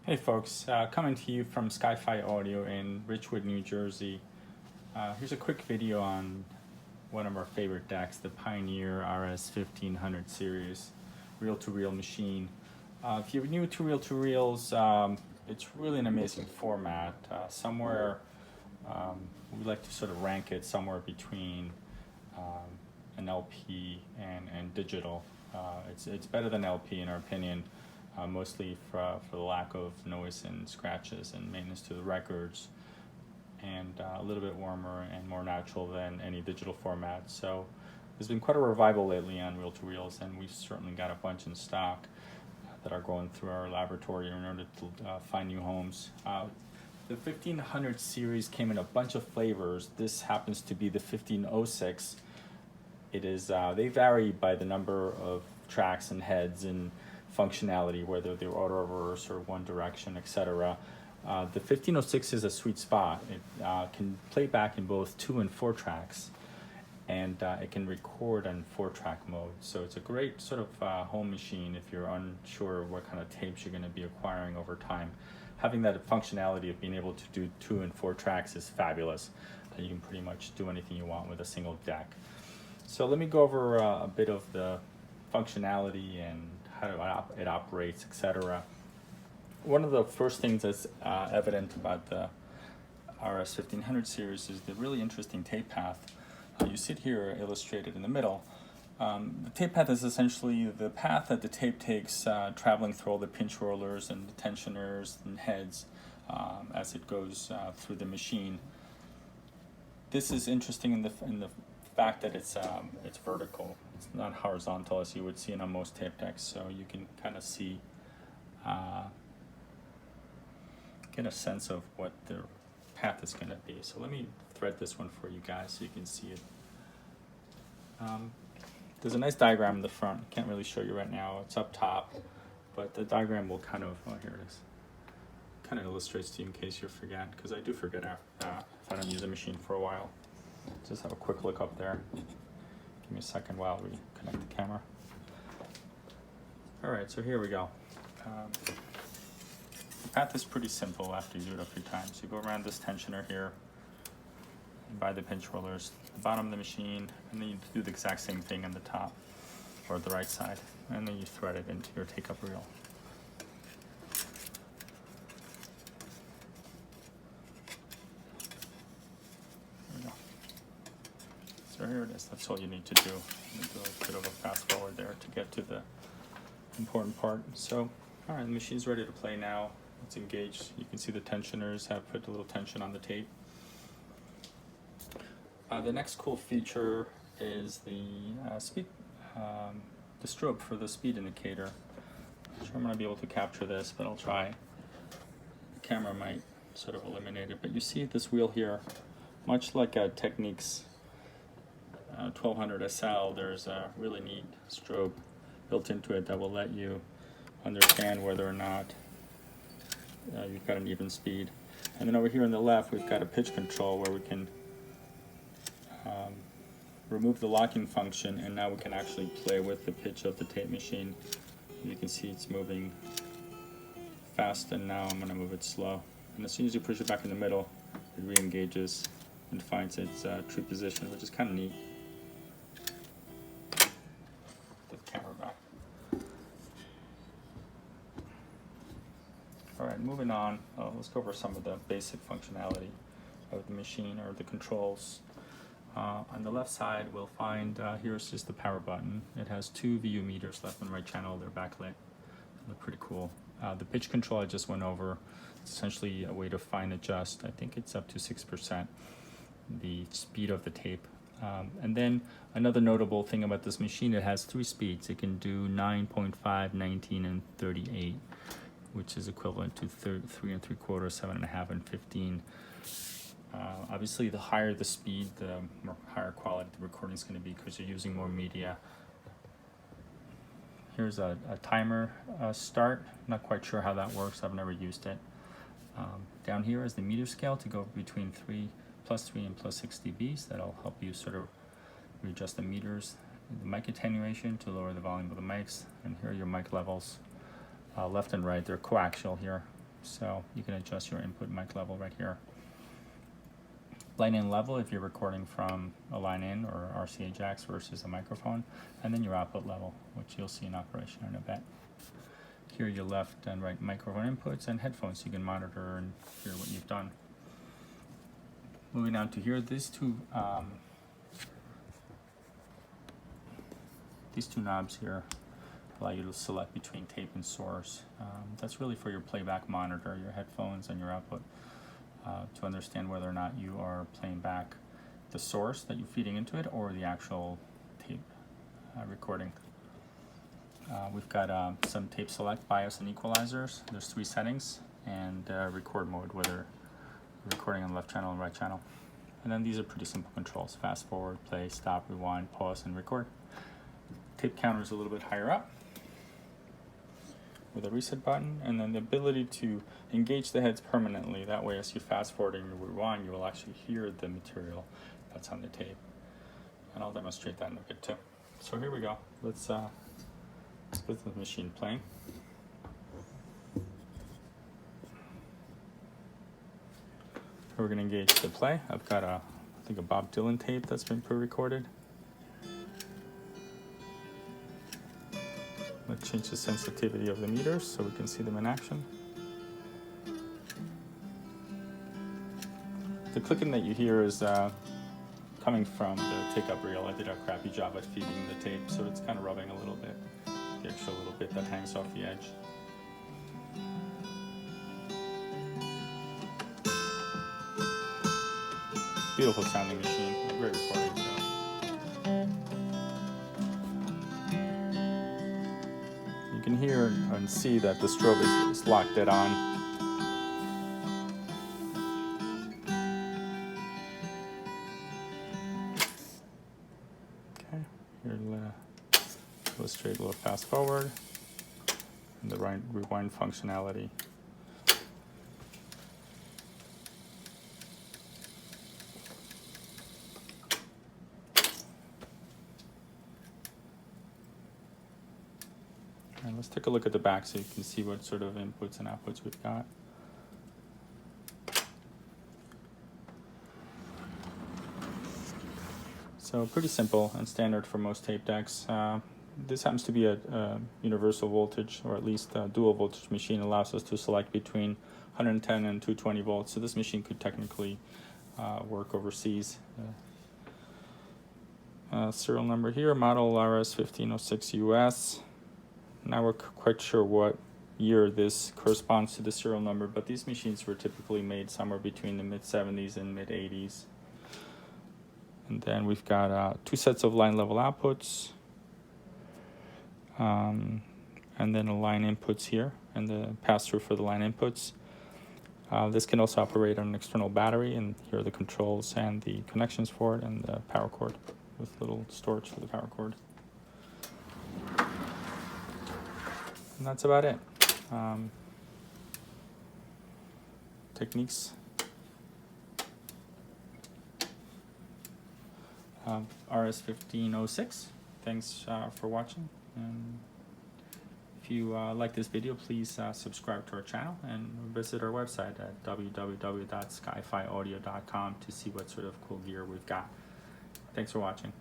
Hey folks, coming to you from SkyFi Audio in Richwood, New Jersey. Here's a quick video on one of our favorite decks, the Pioneer RS-1500 series reel-to-reel machine. If you're new to reel-to-reels, it's really an amazing format. We like to sort of rank it somewhere between an LP and digital. It's better than LP in our opinion. Mostly for the lack of noise and scratches and maintenance to the records, and a little bit warmer and more natural than any digital format. So there's been quite a revival lately on reel-to-reels, and we've certainly got a bunch in stock that are going through our laboratory in order to find new homes. The 1500 series came in a bunch of flavors. This happens to be the 1506. It is, they vary by the number of tracks and heads and functionality, whether they're auto reverse or one direction, etc. The 1506 is a sweet spot. It can play back in both 2 and 4 tracks, and it can record on 4-track mode. So it's a great sort of home machine if you're unsure what kind of tapes you're going to be acquiring over time. Having that functionality of being able to do 2 and 4 tracks is fabulous. You can pretty much do anything you want with a single deck. So let me go over a bit of the functionality and how it operates, etc. One of the first things that's evident about the RS-1500 series is the really interesting tape path. You see it here illustrated in the middle. The tape path is essentially the path that the tape takes traveling through all the pinch rollers and the tensioners and heads as it goes through the machine. This is interesting in the fact that it's vertical. It's not horizontal as you would see in on most tape decks, so you can kind of see, get a sense of what the path is going to be. So let me thread this one for you guys so you can see it. There's a nice diagram in the front. Can't really show you right now. It's up top, but the diagram will kind of, oh, here it is. Kind of illustrates to you in case you forget, because I do forget if I don't use the machine for a while. Just have a quick look up there. Give me a second while we connect the camera. All right, so here we go. The path is pretty simple after you do it a few times. You go around this tensioner here by the pinch rollers, the bottom of the machine, and then you do the exact same thing on the top or the right side, and then you thread it into your take-up reel. So here it is. That's all you need to do. Do a bit of a fast forward there to get to the important part. So, all right, the machine's ready to play now. It's engaged. You can see the tensioners have put a little tension on the tape. The next cool feature is the speed, the strobe for the speed indicator. I'm sure I'm going to be able to capture this, but I'll try. The camera might sort of eliminate it, but you see this wheel here, much like a Technics 1200 SL, there's a really neat strobe built into it that will let you understand whether or not you've got an even speed. And then over here on the left, we've got a pitch control where we can remove the locking function, and now we can actually play with the pitch of the tape machine. You can see it's moving fast, and now I'm going to move it slow. And as soon as you push it back in the middle, it re-engages and finds its true position, which is kind of neat. Camera back. All right, moving on. Let's go over some of the basic functionality of the machine or the controls. On the left side, we'll find here's just the power button. It has 2 VU meters, left and right channel. They're backlit. They look pretty cool. The pitch control I just went over. It's essentially a way to fine adjust. I think it's up to 6% the speed of the tape. And then another notable thing about this machine, it has 3 speeds. It can do 9.5, 19, and 38, which is equivalent to 3 3/4, 7.5, and 15. Obviously, the higher the speed, the more higher quality the recording is going to be because you're using more media. Here's a timer start. Not quite sure how that works. I've never used it. Down here is the meter scale to go between +3 and +6 dBs. That'll help you sort of readjust the meters. The mic attenuation to lower the volume of the mics, and here are your mic levels. Left and right, they're coaxial here. So you can adjust your input mic level right here. Line in level if you're recording from a line in or RCA jacks versus a microphone, and then your output level, which you'll see in operation in a bit. Here your left and right microphone inputs and headphones, so you can monitor and hear what you've done. Moving on to here, these two knobs here allow you to select between tape and source. That's really for your playback monitor, your headphones and your output, to understand whether or not you are playing back the source that you're feeding into it or the actual tape recording. We've got some tape select, bias, and equalizers. There's 3 settings, and record mode, whether you're recording on the left channel and right channel. And then these are pretty simple controls: fast forward, play, stop, rewind, pause, and record. Tape counter is a little bit higher up with a reset button, and then the ability to engage the heads permanently. That way, as you fast forward and you rewind, you will actually hear the material that's on the tape. And I'll demonstrate that in a bit too. So here we go. Let's get the machine playing. We're going to engage the play. I've got I think a Bob Dylan tape that's been pre-recorded. Let's change the sensitivity of the meters so we can see them in action. The clicking that you hear is coming from the take-up reel. I did a crappy job at feeding the tape, so it's kind of rubbing a little bit, the extra little bit that hangs off the edge. Beautiful sounding machine, great recording. You can hear and see that the strobe is locked dead on. Okay, here we'll illustrate a little fast forward and the rewind functionality. And let's take a look at the back so you can see what sort of inputs and outputs we've got. So pretty simple and standard for most tape decks. This happens to be a universal voltage, or at least a dual voltage machine. Allows us to select between 110 and 220 volts. So this machine could technically work overseas. Serial number here, model RS-1506 US. Not we're quite sure what year this corresponds to the serial number, but these machines were typically made somewhere between the mid-70s and mid-80s. And then we've got 2 sets of line level outputs, and then the line inputs here, and the pass-through for the line inputs. This can also operate on an external battery, and here are the controls and the connections for it, and the power cord with little storage for the power cord. And that's about it. Technics. RS-1506. Thanks for watching. And if you like this video, please subscribe to our channel and visit our website at www.skyfiaudio.com to see what sort of cool gear we've got. Thanks for watching.